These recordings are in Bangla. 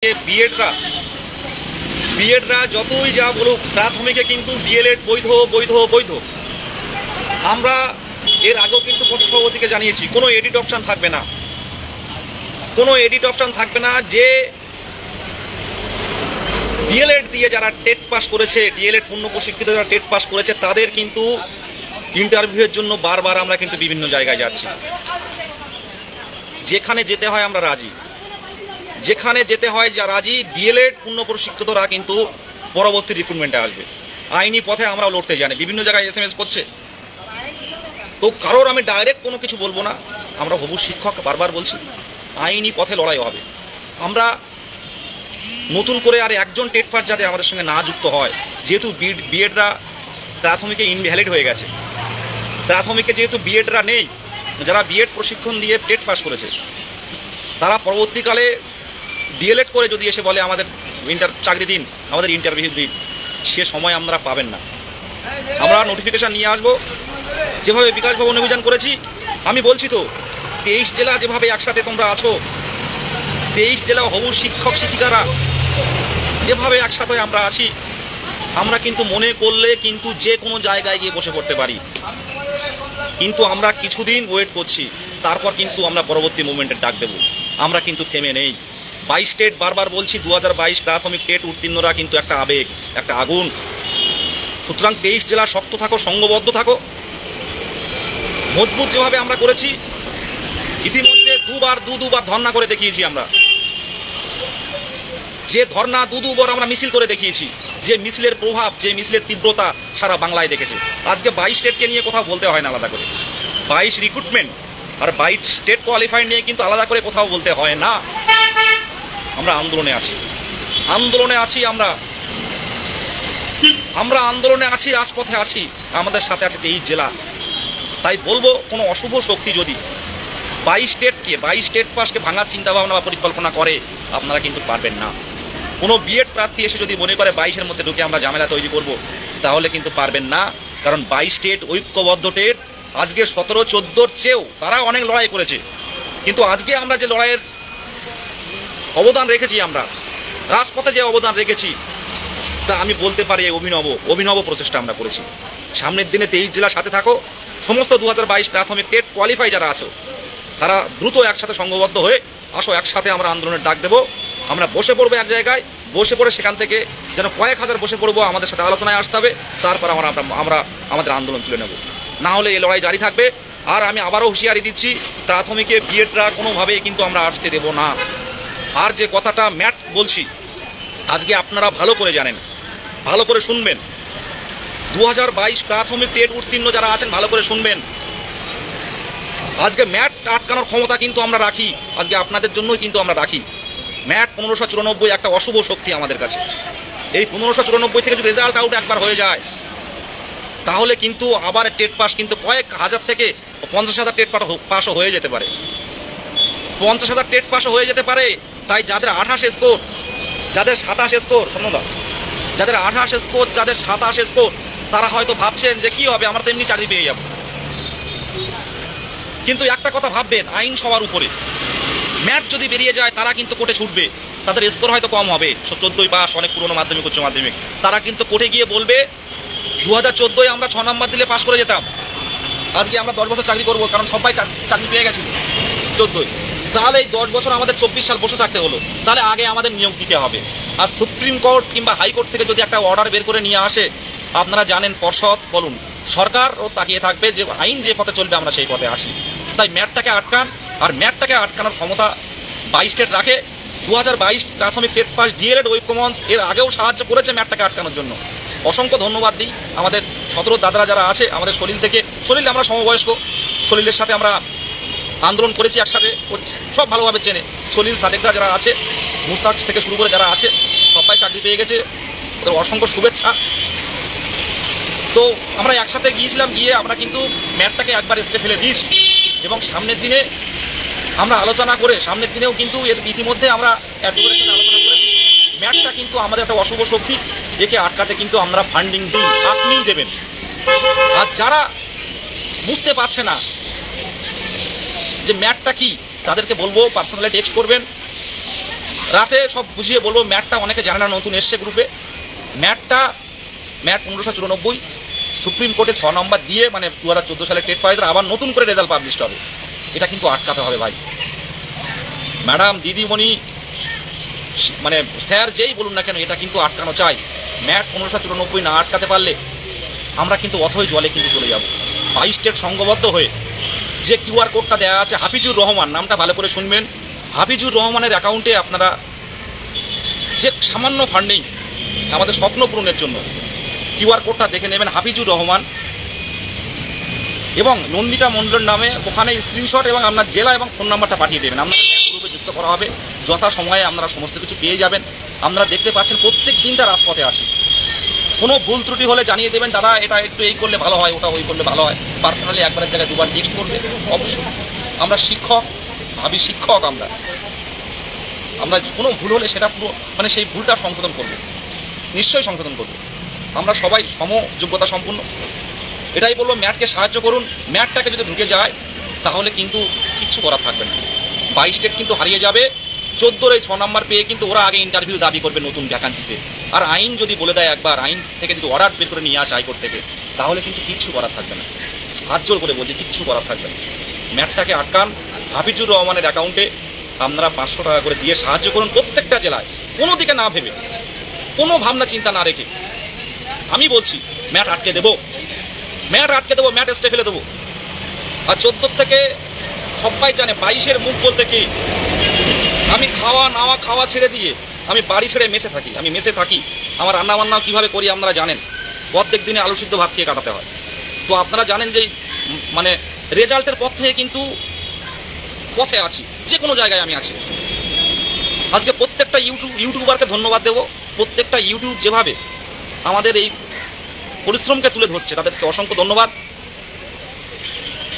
আজকে বিএডরা যতই যা বলুক, প্রাথমিকে কিন্তু ডিএলএড বৈধ বৈধ বৈধ। আমরা এর আগেও কিন্তু পর্ষদ সভাপতিকে জানিয়েছি, কোনো এডিট অপশান থাকবে না, কোনো এডিট অপশান থাকবে না। যে ডিএলএড দিয়ে যারা টেট পাস করেছে, ডিএলএড পূর্ণ প্রশিক্ষিত যারা টেট পাস করেছে, তাদের কিন্তু ইন্টারভিউয়ের জন্য বারবার আমরা কিন্তু বিভিন্ন জায়গায় যাচ্ছি। যেখানে যেতে হয় আমরা রাজি, যেখানে যেতে হয় যা রাজি। ডিএলএড পূর্ণ প্রশিক্ষিতরা কিন্তু পরবর্তী রিক্রুটমেন্টে আসবে। আইনি পথে আমরা লড়তে জানি, বিভিন্ন জায়গায় এসএমএস করছে। তো কারোর আমি ডাইরেক্ট কোনো কিছু বলবো না, আমরা হবু শিক্ষক, বারবার বলছি আইনি পথে লড়াই হবে। আমরা নতুন করে আর একজন টেট পাস যাতে আমাদের সঙ্গে না যুক্ত হয়, যেহেতু বিএডরা প্রাথমিকে ইনভ্যালিড হয়ে গেছে, প্রাথমিকে যেহেতু বিএডরা নেই, যারা বিএড প্রশিক্ষণ দিয়ে টেট পাস করেছে তারা পরবর্তীকালে ডিএলএড করে যদি এসে বলে আমাদের চাকরি দিন, আমাদের ইন্টারভিউ দিন, সে সময় আমরা পাবেন না। আমরা নোটিফিকেশান নিয়ে আসবো, যেভাবে বিকাশ ভবন অভিযান করেছি। আমি বলছি তো 23 জেলা যেভাবে একসাথে তোমরা আছো, 23 জেলা হবু শিক্ষক শিক্ষিকারা যেভাবে একসাথে আমরা আছি, আমরা কিন্তু মনে করলে কিন্তু যে কোনো জায়গায় গিয়ে বসে পড়তে পারি। কিন্তু আমরা কিছুদিন ওয়েট করছি, তারপর কিন্তু আমরা পরবর্তী মুভমেন্টের ডাক দেব। আমরা কিন্তু থেমে নেই। 22 টেট, বারবার বলছি 2022 প্রাথমিক টেট উত্তীর্ণরা কিন্তু একটা আবেগ, একটা আগুন। সুতরাং 23 জেলা শক্ত থাকো, সংঘবদ্ধ থাকো, মজবুত যেভাবে আমরা করেছি। ইতিমধ্যে দুবার ধর্ণা করে দেখিয়েছি আমরা, যে ধর্ণা দুবার আমরা মিছিল করে দেখিয়েছি, যে মিছিলের প্রভাব, যে মিছিলের তীব্রতা সারা বাংলায় দেখেছে। আজকে 22 স্টেটকে নিয়ে কোথাও বলতে হয় না আলাদা করে, 22 রিক্রুটমেন্ট আর 22 স্টেট কোয়ালিফাইড নিয়ে কিন্তু আলাদা করে কোথাও বলতে হয় না। আমরা আন্দোলনে আছি, আন্দোলনে আছি, আমরা আন্দোলনে আছি, রাজপথে আছি, আমাদের সাথে আছে 23 জেলা। তাই বলবো, কোনো অশুভ শক্তি যদি 22 স্টেট পাসকে ভাঙার চিন্তাভাবনা বা পরিকল্পনা করে, আপনারা কিন্তু পারবেন না। কোনো বিএড প্রার্থী এসে যদি মনে করে 22-এর মধ্যে ঢুকে আমরা ঝামেলা তৈরি করব, তাহলে কিন্তু পারবেন না। কারণ 22 স্টেট ঐক্যবদ্ধ টেট, আজকে 17-14-র চেয়েও তারা অনেক লড়াই করেছে। কিন্তু আজকে আমরা যে লড়াইয়ের অবদান রেখেছি, আমরা রাজপথে যে অবদান রেখেছি, তা আমি বলতে পারি অভিনব প্রচেষ্টা আমরা করেছি। সামনের দিনে 23 জেলার সাথে থাকো, সমস্ত 2022 প্রাথমিক টেট কোয়ালিফাই যারা আছো, তারা দ্রুত একসাথে সংঘবদ্ধ হয়ে আসো, একসাথে আমরা আন্দোলনের ডাক দেবো। আমরা বসে পড়বো এক জায়গায়, বসে পড়ে সেখান থেকে যেন কয়েক হাজার বসে পড়বো, আমাদের সাথে আলোচনায় আসতে হবে, তারপর আমরা আমাদের আন্দোলন তুলে নেব। না হলে এই লড়াই জারি থাকবে। আর আমি আবারও হুঁশিয়ারি দিচ্ছি, প্রাথমিকে বিএডরা কোনোভাবেই কিন্তু আমরা আসতে দেব না। আর যে কথাটা ম্যাট বলছি, আজকে আপনারা ভালো করে জানেন, ভালো করে শুনবেন। 2022 প্রাথমিক টেট উত্তীর্ণ যারা আছেন, ভালো করে শুনবেন। আজকে ম্যাট আটকানোর ক্ষমতা কিন্তু আমরা রাখি, আজকে আপনাদের জন্যই কিন্তু আমরা রাখি। ম্যাট 1594 একটা অশুভ শক্তি আমাদের কাছে। এই 1594 থেকে যদি রেজাল্ট আউট একবার হয়ে যায়, তাহলে কিন্তু আবার টেট পাস কিন্তু কয়েক হাজার থেকে 50,000 টেট পাসও হয়ে যেতে পারে, 50,000 টেট পাসও হয়ে যেতে পারে। তাই যাদের 28 স্কোর, যাদের 27 স্কোর, যাদের 28 স্কোর, যাদের 27 স্কোর, তারা হয়তো ভাবছেন যে কি হবে, আমরা তো এমনি চাকরি পেয়ে যাব। কিন্তু একটা কথা ভাববেন, আইন সবার উপরে। ম্যাট যদি বেরিয়ে যায়, তারা কিন্তু কোর্টে ছুটবে, তাদের স্কোর হয়তো কম হবে, 14 পাস, অনেক পুরনো মাধ্যমিক উচ্চ মাধ্যমিক, তারা কিন্তু কোর্টে গিয়ে বলবে 2014 আমরা 6 নম্বর দিলে পাস করে যেতাম, আজকে আমরা 10 বছর চাকরি করবো, কারণ সবাই চাকরি পেয়ে গেছিল 14। তাহলে এই 10 বছর আমাদের 24 সাল বসে থাকতে হলো, তাহলে আগে আমাদের নিয়োগ দিতে হবে। আর সুপ্রিম কোর্ট কিংবা হাইকোর্ট থেকে যদি একটা অর্ডার বের করে নিয়ে আসে, আপনারা জানেন পর্ষদ বলুন, সরকারও তাকিয়ে থাকবে যে আইন যে পথে চলবে আমরা সেই পথে আসি। তাই ম্যাটটাকে আটকান, আর ম্যাটটাকে আটকানোর ক্ষমতা 22 স্টেট রাখে। 2022 প্রাথমিক টেট পাস ডিএলএড ঐক্যমঞ্চ এর আগেও সাহায্য করেছে ম্যাটটাকে আটকানোর জন্য। অসংখ্য ধন্যবাদ দিই আমাদের 17 দাদারা যারা আছে, আমাদের সলিল থেকে, সলিল আমরা সমবয়স্ক, সলিলের সাথে আমরা আন্দোলন করেছি একসাথে, সব ভালোভাবে চেনে। সলিল সাদেকদা যারা আছে, মুস্তাক থেকে শুরু করে যারা আছে, সবাই চাকরি পেয়ে গেছে, ওদের অসংখ্য শুভেচ্ছা। তো আমরা একসাথে গিয়েছিলাম, গিয়ে আমরা কিন্তু ম্যাটটাকে একবার স্টে ফেলে দিয়েছি, এবং সামনের দিনে আমরা আলোচনা করে, সামনের দিনেও কিন্তু এর ইতিমধ্যে আমরা অ্যাডভোকেটের সাথে আলোচনা করেছি। ম্যাটটা কিন্তু আমাদের একটা অশুভ শক্তি, একে আটকাতে কিন্তু আমরা ফান্ডিং দিই, আপনিই দেবেন। আর যারা বুঝতে পারছে না যে ম্যাটটা কি, তাদেরকে বলবো পার্সোনালি টেক্সট করবেন, রাতে সব বুঝিয়ে বলবো। ম্যাটটা অনেকে জানে না, নতুন এসছে গ্রুপে। ম্যাট 1594 সুপ্রিম কোর্টে 6 নম্বর দিয়ে, মানে 2014 সালে টেট পাস আবার নতুন করে রেজাল্ট পাবলিশ হবে। এটা কিন্তু আটকাতে হবে ভাই। ম্যাডাম, দিদিমণি, মানে স্যার যেই বলুন না কেন, এটা কিন্তু আটকানো চাই। ম্যাট 1594 না আটকাতে পারলে আমরা কিন্তু অথই জলে কিন্তু চলে যাব। 22 স্টেট সংঘবদ্ধ হয়ে যে কিউআর কোডটা দেওয়া আছে, হাফিজুর রহমান, নামটা ভালো করে শুনবেন। হাফিজুর রহমানের অ্যাকাউন্টে আপনারা যে সামান্য ফান্ডিং আমাদের স্বপ্ন পূরণের জন্য কিউআর কোডটা দেখে নেবেন, হাফিজুর রহমান এবং নন্দিতা মণ্ডলের নামে ওখানে স্ক্রিনশট এবং আপনার জেলা এবং ফোন নাম্বারটা পাঠিয়ে দেবেন। আপনাদের গ্রুপে যুক্ত করা হবে, যথা সময়ে আপনারা সমস্ত কিছু পেয়ে যাবেন। আপনারা দেখতে পাচ্ছেন প্রত্যেক দিনটা রাজপথে আছে। কোনো ভুল ত্রুটি হলে জানিয়ে দেবেন, দাদা এটা একটু এই করলে ভালো হয়, ওটা ওই করলে ভালো হয়। পার্সোনালি একবারের জায়গায় দুবার টেক্সট করবে। অবশ্যই আমরা শিক্ষক, ভাবি শিক্ষক, আমরা কোনো ভুল হলে সেটা পুরো মানে সেই ভুলটা সংশোধন করব, নিশ্চয়ই সংশোধন করব। আমরা সবাই সমযোগ্যতা সম্পূর্ণ। এটাই বলবো, ম্যাটকে সাহায্য করুন। ম্যাটটাকে যদি ঢুকে যায় তাহলে কিন্তু কিচ্ছু করার থাকবে না। 22 স্টেট কিন্তু হারিয়ে যাবে। 14 এই 6 নম্বর পেয়ে কিন্তু ওরা আগে ইন্টারভিউ দাবি করবে নতুন ভ্যাকান্সিতে। আর আইন যদি বলে দেয় একবার, আইন থেকে যদি অর্ডার বের করে নিয়ে আসে হাইকোর্ট থেকে, তাহলে কিন্তু কিচ্ছু করার থাকবে না। হাত জোর করে বলছি, কিচ্ছু করার থাকবে না। ম্যাটটাকে আটকান। হাফিজুর রহমানের অ্যাকাউন্টে আপনারা 500 টাকা করে দিয়ে সাহায্য করুন। প্রত্যেকটা জেলায় কোনো দিকে না ভেবে, কোনো ভাবনা চিন্তা না রেখে আমি বলছি, ম্যাট আটকে দেবো, ম্যাট আটকে দেবো, ম্যাট স্টে ফেলে দেবো। আর 14 থেকে সবাই জানে 22-এর মুখ বলতে কি, আমি খাওয়া ছেড়ে দিয়ে আমি বাড়ি ছেড়ে মেসে থাকি। আমি মেসে থাকি, আমার রান্নাবান্নাও কীভাবে করি আপনারা জানেন। প্রত্যেক দিনে আলু সিদ্ধ ভাত খেয়ে কাটাতে হয়। তো আপনারা জানেন যে মানে রেজাল্টের পথ থেকে কিন্তু পথে আছি, যে কোনো জায়গায় আমি আছি। আজকে প্রত্যেকটা ইউটিউবারকে ধন্যবাদ দেবো। প্রত্যেকটা ইউটিউব যেভাবে আমাদের এই পরিশ্রমকে তুলে ধরছে, তাদেরকে অসংখ্য ধন্যবাদ।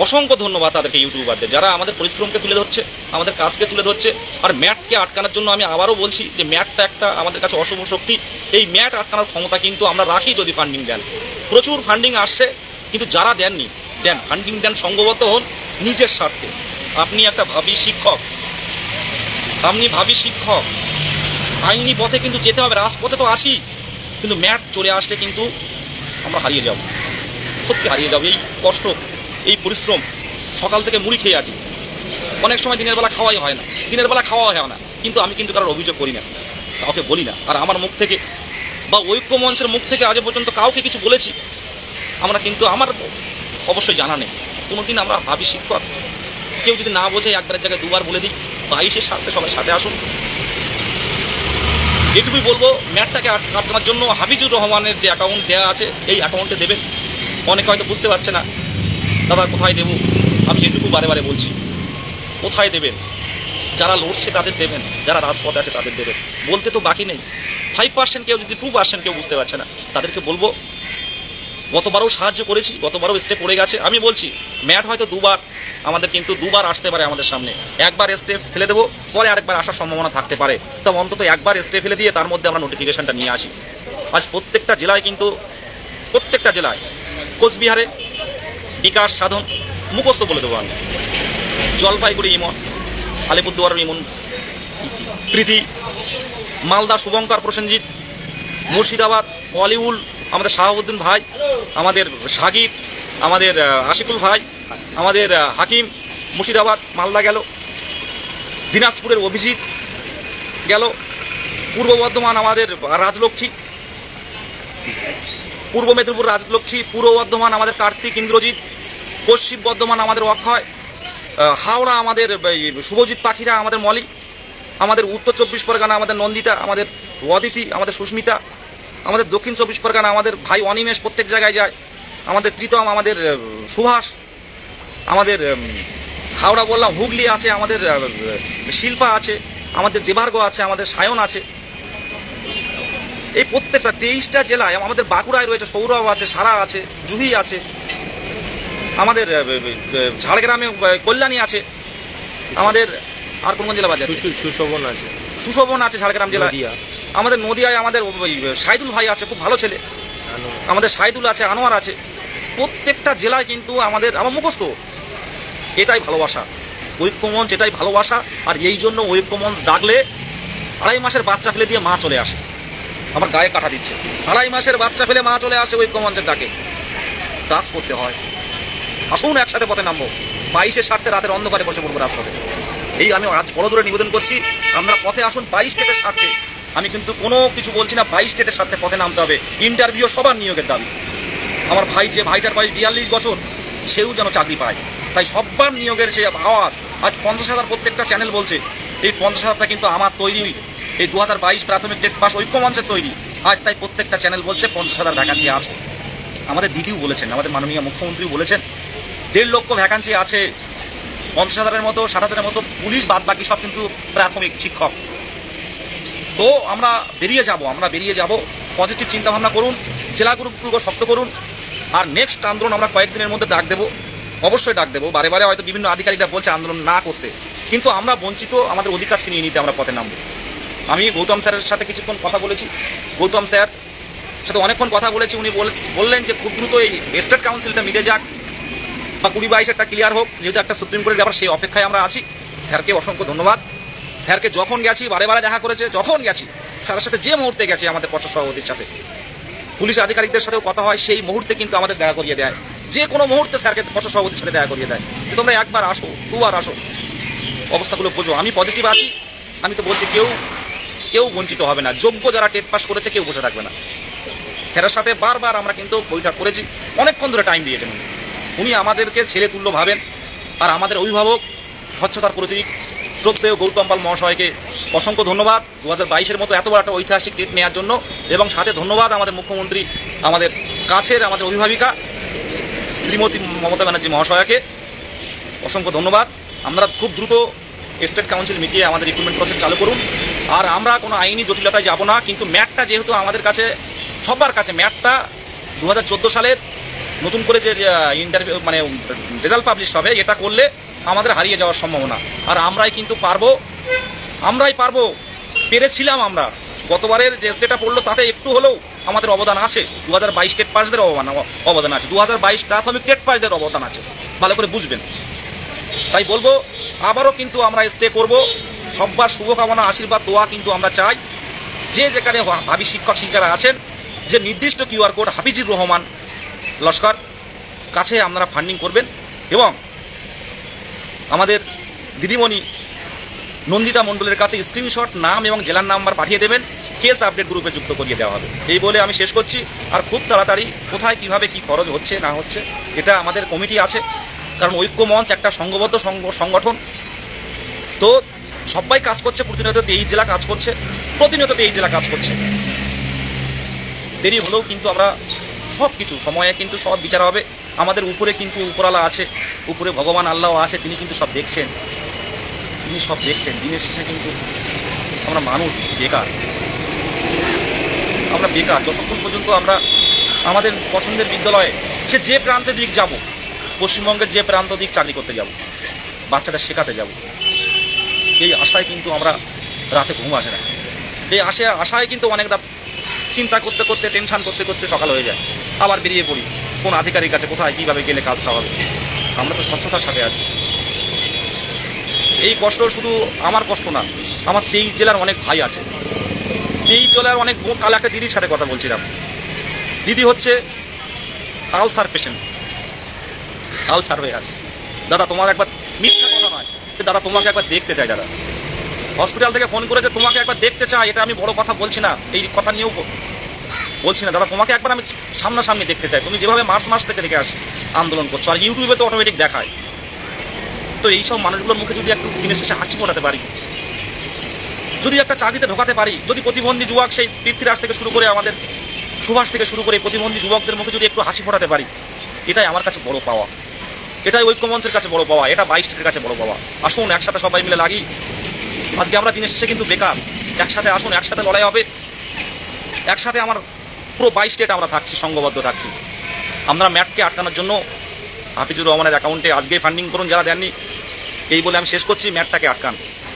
অসংখ্য ধন্যবাদ তাদেরকে, ইউটিউবারদের, যারা আমাদের পরিশ্রমকে তুলে ধরছে, আমাদের কাজকে তুলে ধরছে। আর ম্যাটকে আটকানোর জন্য আমি আবারও বলছি যে ম্যাটটা একটা আমাদের কাছে অশুভ শক্তি। এই ম্যাট আটকানোর ক্ষমতা কিন্তু আমরা রাখি যদি ফান্ডিং দেন। প্রচুর ফান্ডিং আসছে, কিন্তু যারা দেননি, দেন, ফান্ডিং দেন, সংঘবদ্ধ হন নিজের স্বার্থে। আপনি একটা ভাবি শিক্ষক, আইনি পথে কিন্তু যেতে হবে। রাজপথে তো আছি, কিন্তু ম্যাট চলে আসলে কিন্তু আমরা হারিয়ে যাব, সত্যি হারিয়ে যাব। এই কষ্ট, এই পরিশ্রম, সকাল থেকে মুড়ি খেয়ে আছি। অনেক সময় দিনের বেলা খাওয়া হয় না, কিন্তু আমি কিন্তু কারোর অভিযোগ করি না, কাউকে বলি না। আর আমার মুখ থেকে বা ঐক্য মঞ্চের মুখ থেকে আজ পর্যন্ত কাউকে কিছু বলেছি আমরা, কিন্তু আমার অবশ্যই জানা নেই। কোনোদিন আমরা ভাবি শিক্ষক, কেউ যদি না বোঝে একবারের জায়গায় দুবার বলে দিই, 22-এর স্বার্থে সবাই সাথে আসুন। এটুকুই বলবো। ম্যাটটাকে আটকানোর জন্য হাফিজুর রহমানের যে অ্যাকাউন্ট দেওয়া আছে, এই অ্যাকাউন্টে দেবেন। অনেকে হয়তো বুঝতে পারছে না, দাদা কোথায় দেবো, আমি এটুকু বারে বারে বলছি, কোথায় দেবেন। যারা লড়ছে তাদের দেবেন, যারা রাজপথে আছে তাদের দেবেন। বলতে তো বাকি নেই। 5% কেউ যদি 2% কেউ বুঝতে পারছে না, তাদেরকে বলবো, গতবারও সাহায্য করেছি, গতবারও স্টে পড়ে গেছে। আমি বলছি, ম্যাট হয়তো দুবার আমাদের কিন্তু দুবার আসতে পারে আমাদের সামনে। একবার স্টে ফেলে দেবো, পরে আরেকবার আসার সম্ভাবনা থাকতে পারে। তবে অন্তত একবার স্টে ফেলে দিয়ে তার মধ্যে আমরা নোটিফিকেশনটা নিয়ে আসি। আজ প্রত্যেকটা জেলায় কিন্তু, প্রত্যেকটা জেলায়, কোচবিহারে বিকাশ সাধন মুখস্থ বলে দেবো আমি, জলপাইগুড়ি ইমন, আলিপুরদুয়ার ইমন প্রীতি, মালদা শুভঙ্কর প্রসেনজিৎ, মুর্শিদাবাদ অলিউল আমাদের শাহাবুদ্দিন ভাই, আমাদের সাকিব, আমাদের আশিকুল ভাই, আমাদের হাকিম, মুর্শিদাবাদ মালদা গেল, দিনাজপুরের অভিজিৎ গেল, পূর্ব বর্ধমান আমাদের রাজলক্ষ্মী, পূর্ব মেদিনীপুর রাজলক্ষ্মী, পূর্ব বর্ধমান আমাদের কার্তিক ইন্দ্রজিৎ, পশ্চিম বর্ধমান আমাদের অক্ষয়, হাওড়া আমাদের শুভজিৎ পাখিরা, আমাদের মলি, আমাদের উত্তর 24 পরগনা আমাদের নন্দিতা, আমাদের অদিতি, আমাদের সুস্মিতা, আমাদের দক্ষিণ 24 পরগনা আমাদের ভাই অনিমেষ প্রত্যেক জায়গায় যায়, আমাদের প্রীতম, আমাদের সুভাষ, আমাদের হাওড়া বললাম, হুগলি আছে, আমাদের শিল্পা আছে, আমাদের দেবার্গ আছে, আমাদের সায়ন আছে। এই প্রত্যেকটা 23টা জেলায়, আমাদের বাঁকুড়ায় রয়েছে সৌরভ আছে, সারা আছে, জুহি আছে, আমাদের ঝাড়গ্রামে কল্যাণী আছে, আমাদের আর কোন জেলা বাজে সুশোভন আছে ঝাড়গ্রাম জেলায়, আমাদের নদিয়ায় আমাদের সাইদুল ভাই আছে, খুব ভালো ছেলে, আমাদের সাইদুল আছে, আনোয়ার আছে। প্রত্যেকটা জেলায় কিন্তু আমার মুখস্থ। এটাই ভালোবাসা, ঐক্যমঞ্চ, এটাই ভালোবাসা। আর এই জন্য ঐক্যমঞ্চ ডাকলে 2.5 মাসের বাচ্চা ফেলে দিয়ে মা চলে আসে, আমার গায়ে কাটা দিচ্ছে। 2.5 মাসের বাচ্চা ফেলে মা চলে আসে ঐক্যমঞ্চের ডাকে। কাজ করতে হয়, আসুন একসাথে পথে নামবো। 22-এর স্বার্থে রাতের অন্ধকারে বসে পড়বো রাজপথে। এই আমি আজ বড় ধরে নিবেদন করছি, আমরা পথে আসুন 22 স্টেটের স্বার্থে। আমি কিন্তু কোনো কিছু বলছি না, 22 স্টেটের স্বার্থে পথে নামতে হবে। ইন্টারভিউ সবার নিয়োগের দাবি। আমার ভাই, যে ভাইটার বয়স 42 বছর, সেও যেন চাকরি পায়। তাই সবার নিয়োগের সেই আওয়াজ আজ 50,000 প্রত্যেকটা চ্যানেল বলছে। এই 50,000টা কিন্তু আমার তৈরি, এই 2022 প্রাথমিক টেট পাস ঐক্যমঞ্চের তৈরি। আজ তাই প্রত্যেকটা চ্যানেল বলছে 50,000 ভ্যাকান্সি আছে। আমাদের দিদিও বলেছেন, আমাদের মাননীয় মুখ্যমন্ত্রীও বলেছেন 1.5 লক্ষ ভ্যাকান্সি আছে। 50,000-এর মতো, 60,000-এর মতো পুলিশ, বাদ বাকি সব কিন্তু প্রাথমিক শিক্ষক। তো আমরা বেরিয়ে যাব। পজিটিভ চিন্তাভাবনা করুন, জেলাগুলো শক্ত করুন। আর নেক্সট আন্দোলন আমরা কয়েকদিনের মধ্যে ডাক দেবো, অবশ্যই ডাক দেবো। বারে বারে হয়তো বিভিন্ন আধিকারিকরা বলছে আন্দোলন না করতে, কিন্তু আমরা বঞ্চিত, আমাদের অধিকার ছিনিয়ে নিতে আমরা পথে নামবো। আমি গৌতম স্যারের সাথে কিছুক্ষণ কথা বলেছি, গৌতম স্যার সাথে অনেকক্ষণ কথা বলেছি। উনি বললেন যে খুব দ্রুত এই স্টেট কাউন্সিলটা মিটে যাক বা 20-22-একটা ক্লিয়ার হোক, যেহেতু একটা সুপ্রিম কোর্টের ব্যাপার, সেই অপেক্ষায় আমরা আছি। স্যারকে অসংখ্য ধন্যবাদ। স্যারকে যখন গেছি, বারে বারে দেখা করেছে, যখন গেছি স্যারের সাথে, যে মুহূর্তে গেছি আমাদের পর্ষদ সভাপতির সাথে, পুলিশ আধিকারিকদের সাথেও কথা হয়, সেই মুহূর্তে কিন্তু আমাদের দেখা করিয়ে দেয়। যে কোনো মুহূর্তে স্যারকে পর্ষদ সভাপতির সাথে দেখা করিয়ে দেয় যে তোমরা একবার আসো, 2বার আসো, অবস্থাগুলো বোঝো। আমি পজিটিভ আছি। আমি তো বলছি কেউ বঞ্চিত হবে না। যোগ্য যারা টেট পাস করেছে কেউ বসে থাকবে না। স্যারের সাথে বারবার আমরা কিন্তু বৈঠক করেছি, অনেকক্ষণ ধরে টাইম দিয়েছেন উনি আমাদেরকে ছেলে তুল্য ভাবেন। আর আমাদের অভিভাবক, স্বচ্ছতার প্রতীক শ্রদ্ধেয় গৌতম পাল মহাশয়কে অসংখ্য ধন্যবাদ 2022-এর মতো এত বড় একটা ঐতিহাসিক টেট নেওয়ার জন্য। এবং সাথে ধন্যবাদ আমাদের মুখ্যমন্ত্রী, আমাদের কাছের আমাদের অভিভাবিকা শ্রীমতী মমতা ব্যানার্জি মহাশয়াকে অসংখ্য ধন্যবাদ। আমরা খুব দ্রুত স্টেট কাউন্সিল মিটিয়ে আমাদের রিক্রুটমেন্ট প্রসেস চালু করুন। আর আমরা কোনো আইনি জটিলতায় যাব না। কিন্তু ম্যাটটা যেহেতু আমাদের কাছে, সবার কাছে ম্যাটটা 2014 সালের নতুন করে যে ইন্টারভিউ মানে রেজাল্ট পাবলিশ হবে, এটা করলে আমাদের হারিয়ে যাওয়ার সম্ভাবনা। আর আমরাই কিন্তু পারবো, পেরেছিলাম আমরা। গতবারের যে স্টেটটা পড়লো তাতে একটু হলেও আমাদের অবদান আছে। 2022 টেট পাসদের অবদান আছে, 2022 প্রাথমিক টেট পাসদের অবদান আছে, ভালো করে বুঝবেন। তাই বলবো, আবারও কিন্তু আমরা স্টে করব। সবার শুভকামনা, আশীর্বাদ, দোয়া কিন্তু আমরা চাই। যে যেখানে ভাবি শিক্ষক শিক্ষিকারা আছেন, যে নির্দিষ্ট QR কোড হাফিজুর রহমান লস্কর কাছে আপনারা ফান্ডিং করবেন। এবং আমাদের দিদিমণি নন্দিতা মণ্ডলের কাছে স্ক্রিনশট, নাম এবং জেলার নাম্বার পাঠিয়ে দেবেন। কেস আপডেট গ্রুপে যুক্ত করিয়ে দেওয়া হবে। এই বলে আমি শেষ করছি। আর খুব তাড়াতাড়ি কোথায় কীভাবে কী খরচ হচ্ছে না হচ্ছে, এটা আমাদের কমিটি আছে। কারণ ঐক্যমঞ্চ একটা সংঘবদ্ধ সংগঠন। তো সবাই কাজ করছে, প্রতিনিয়ত 23 জেলা কাজ করছে, দেরি হলেও কিন্তু আমরা সব কিছু সময়ে কিন্তু সব বিচার হবে। আমাদের উপরে কিন্তু উপরালা আছে, উপরে ভগবান আল্লাহ আছে, তিনি কিন্তু সব দেখছেন। দিনের শেষে কিন্তু আমরা মানুষ বেকার, যতক্ষণ পর্যন্ত আমরা আমাদের পছন্দের বিদ্যালয়ে যে প্রান্তে দিক যাব, পশ্চিমবঙ্গের যে প্রান্ত দিক চাকরি করতে যাব, বাচ্চাদের শেখাতে যাব, এই আশায় কিন্তু আমরা রাতে ঘুম আসে না। এই আশায় কিন্তু অনেক রাত চিন্তা করতে করতে, টেনশান করতে করতে সকাল হয়ে যায়। আবার বেরিয়ে পড়ি কোন আধিকারিক আছে, কোথায় কীভাবে গেলে কাজটা হবে। আমরা তো স্বচ্ছতার সাথে আছি। এই কষ্ট শুধু আমার কষ্ট না, আমার 23 জেলার অনেক ভাই আছে, 23 জেলার অনেক। কাল একটা দিদির সাথে কথা বলছিলাম, দিদি হচ্ছে আলসার পেশেন্ট, আলসার হয়ে আছে। দাদা তোমার একবার, মিথ্যা কথা নয়, দাদা তোমাকে একবার দেখতে চাই। দাদা হসপিটাল থেকে ফোন করেছে, তোমাকে একবার দেখতে চাই। এটা আমি বড় কথা বলছি না, এই কথা নিয়েও বলছি না। দাদা তোমাকে একবার আমি সামনাসামনি দেখতে চাই। তুমি যেভাবে মার্চ থেকে দেখে আসি আন্দোলন করছো, আর ইউটিউবে তো অটোমেটিক দেখায়। তো এইসব মানুষগুলোর মুখে যদি একটু দিনের শেষে হাসি ফোটাতে পারি, যদি একটা চাকরিতে ঢোকাতে পারি, যদি প্রতিবন্ধী যুবক সেই পৃথ্বীরাজ থেকে শুরু করে আমাদের সুভাষ থেকে শুরু করে প্রতিবন্ধী যুবকদের মুখে যদি একটু হাসি ফোটাতে পারি, এটাই আমার কাছে বড় পাওয়া, এটাই ঐক্যমঞ্চের কাছে বড় পাওয়া, এটা 22 স্টেটের কাছে বড় পাওয়া। আসুন একসাথে সবাই মিলে লাগি। আজকে আমরা দিনের শেষে কিন্তু বেকার। একসাথে আসুন, একসাথে লড়াই হবে। একসাথে আমার পুরো 22 স্টেট আমরা থাকছি, সংঘবদ্ধ থাকছি। আমরা ম্যাটকে আটকানোর জন্য হাফিজুর রহমানের অ্যাকাউন্টে আজকেই ফান্ডিং করুন যারা দেননি। এই বলে আমি শেষ করছি, ম্যাটটাকে আটকান।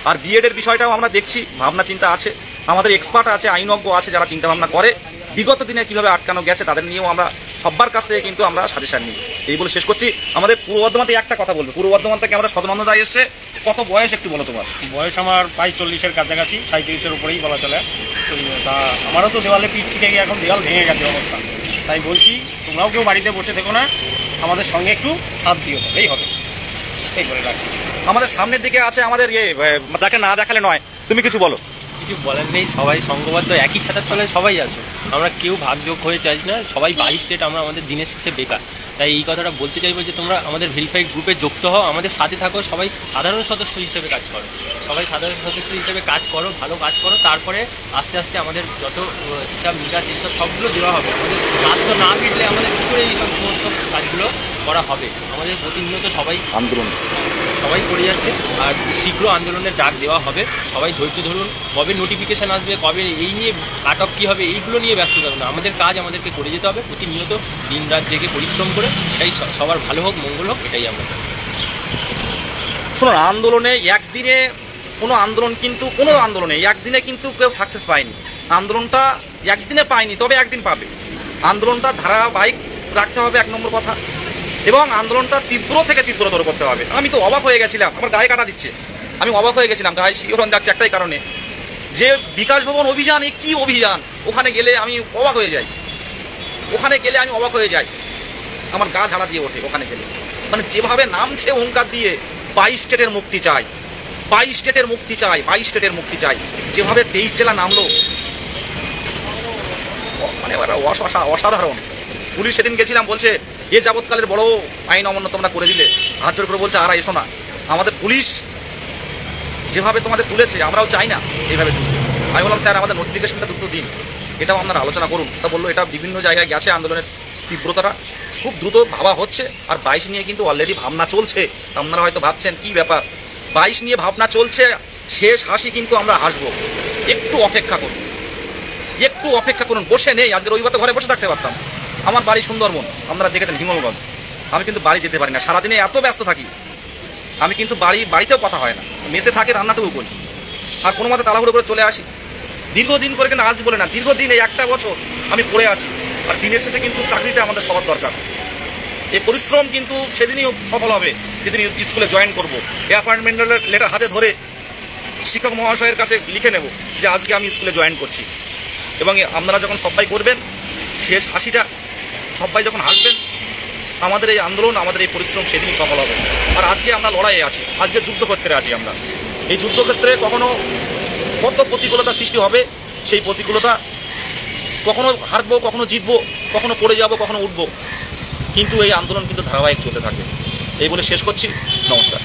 আর বিএডের বিষয়টাও আমরা দেখছি, ভাবনা চিন্তা আছে, আমাদের এক্সপার্ট আছে, আইনজ্ঞ আছে যারা চিন্তাভাবনা করে বিগত দিনে কীভাবে আটকানো গেছে তাদের নিয়েও আমরা সবার কাছ থেকে কিন্তু আমরা সাজেশন নিই। এই বলে শেষ করছি। আমাদের পূর্ব বর্ধমান থেকে একটা কথা বলবো, পূর্ব বর্ধমান থেকে আমাদের সদনন্দ দায় এসছে। কত বয়স একটু বলো তোমার? বয়স আমার প্রায় 40-এর কাছাকাছি, 37-এর উপরেই বলা চলে। তা আমারও তো দেওয়ালে পিঠ থেকে গিয়ে এখন দেওয়াল ভেঙে গেছে অবস্থা। তাই বলছি তোমরাও কেউ বাড়িতে বসে থেকো না, আমাদের সঙ্গে একটু সাথ দিও, এই হবে, এই করে রাখছি। আমাদের সামনের দিকে আছে আমাদের তাকে না দেখালে নয়, তুমি কিছু বলো। কিছু বলার নেই, সবাই সংঘবদ্ধ একই ছাতার তলায় সবাই আসো, আমরা কেউ ভাগযোগ হয়ে চাই না, সবাই 22 স্টেট আমরা আমাদের দিনের শেষে বেকার। তাই এই কথাটা বলতে চাইবো যে তোমরা আমাদের ভেরিফাইড গ্রুপে যুক্ত হও, আমাদের সাথে থাকো, সবাই সাধারণ সদস্য হিসেবে কাজ করো, সবাই সাধারণ সদস্য হিসেবে কাজ করো, ভালো কাজ করো। তারপরে আস্তে আস্তে আমাদের যত হিসাব নিকাশ এইসব সবগুলো দেওয়া হবে। আমাদের কাজ তো না মিটলে আমাদের কী করে এইসব সমস্ত কাজগুলো করা হবে? আমাদের প্রতিনিয়ত সবাই আন্দোলন করে যাচ্ছে, আর শীঘ্র আন্দোলনের ডাক দেওয়া হবে। সবাই ধৈর্য ধরুন, কবে নোটিফিকেশান আসবে, কবে এই নিয়ে কাট অফ কী হবে, এইগুলো নিয়ে ব্যস্ত থাকুন না। আমাদের কাজ আমাদেরকে করে যেতে হবে, প্রতিনিয়ত দিন রাত জেগে পরিশ্রম করে, এটাই সবার ভালো হোক, মঙ্গল হোক, এটাই আমরা চাই। শুনুন, আন্দোলনে একদিনে কোনো আন্দোলনে একদিনে কিন্তু কেউ সাকসেস পায়নি। আন্দোলনটা একদিনে পায়নি, তবে একদিন পাবে। আন্দোলনটা ধারাবাহিক রাখতে হবে, 1 নম্বর কথা, এবং আন্দোলনটা তীব্র থেকে তীব্রতর করতে হবে। আমি তো অবাক হয়ে গেছিলাম, আমার গায়ে কাটা দিচ্ছে, আমি অবাক হয়ে গেছিলাম, গায়ে শিহরণ যাচ্ছে একটাই কারণে, যে বিকাশ ভবন অভিযান, এ কী অভিযান! ওখানে গেলে আমি অবাক হয়ে যাই, আমার গা ঝাড়া দিয়ে ওঠে ওখানে গেলে। মানে যেভাবে নামছে ওঙ্কার দিয়ে, 22 স্টেটের মুক্তি চাই, 22 স্টেটের মুক্তি চাই, যেভাবে 23 জেলা নামলো, মানে অসাধারণ। পুলিশ সেদিন গেছিলাম, বলছে এ যাবৎকালের বড় আইন অমান্য তোমরা করে দিলে, হাত জোর করে বলছে আর এসো না। আমাদের পুলিশ যেভাবে তোমাদের তুলেছে, আমরাও চাই না এইভাবে তুলতে। আমি বললাম স্যার আমাদের নোটিফিকেশনটা দ্রুত দিন, এটাও আপনারা আলোচনা করুন। তা বললো এটা বিভিন্ন জায়গায় গেছে, আন্দোলনের তীব্রতাটা খুব দ্রুত ভাবা হচ্ছে। আর 22 নিয়ে কিন্তু অলরেডি ভাবনা চলছে। আপনারা হয়তো ভাবছেন কী ব্যাপার, 22 নিয়ে ভাবনা চলছে, শেষ হাসি কিন্তু আমরা হাসবো। একটু অপেক্ষা করুন, বসে নেই। আজকে রবিবার তো ঘরে বসে থাকতে পারতাম। আমার বাড়ি সুন্দরবন, আপনারা দেখেছেন হিঙ্গলগঞ্জ। আমি কিন্তু বাড়ি যেতে পারি না, সারাদিনে এত ব্যস্ত থাকি। আমি কিন্তু বাড়িতেও কথা হয় না, মেসে থাকে, রান্নাটুকু করি, আর কোনো মতে তাড়াহুড়ো করে চলে আসি। দীর্ঘদিন করে, কিন্তু আজ বলে না, দীর্ঘদিন, এই 1টা বছর আমি পড়ে আছি। আর দিনের শেষে কিন্তু চাকরিটা আমাদের সবার দরকার। এই পরিশ্রম কিন্তু সেদিনই সফল হবে যেদিন স্কুলে জয়েন করবো। অ্যাপয়েন্টমেন্টের লেটার হাতে ধরে শিক্ষক মহাশয়ের কাছে লিখে নেব যে আজকে আমি স্কুলে জয়েন করছি। এবং আপনারা যখন সবাই করবেন, শেষ হাসিটা সবাই যখন হাসবেন, আমাদের এই আন্দোলন, আমাদের এই পরিশ্রম সেদিনই সফল হবে। আর আজকে আমরা লড়াইয়ে আছি, আজকে যুদ্ধক্ষেত্রে আছি আমরা। এই যুদ্ধক্ষেত্রে কখনো কত প্রতিকূলতা সৃষ্টি হবে, সেই প্রতিকূলতা কখনো হারবো, কখনো জিতবো, কখনো পড়ে যাব, কখনো উঠবো, কিন্তু এই আন্দোলন কিন্তু ধারাবাহিক চলতে থাকবে। এই বলে শেষ করছি, নমস্কার।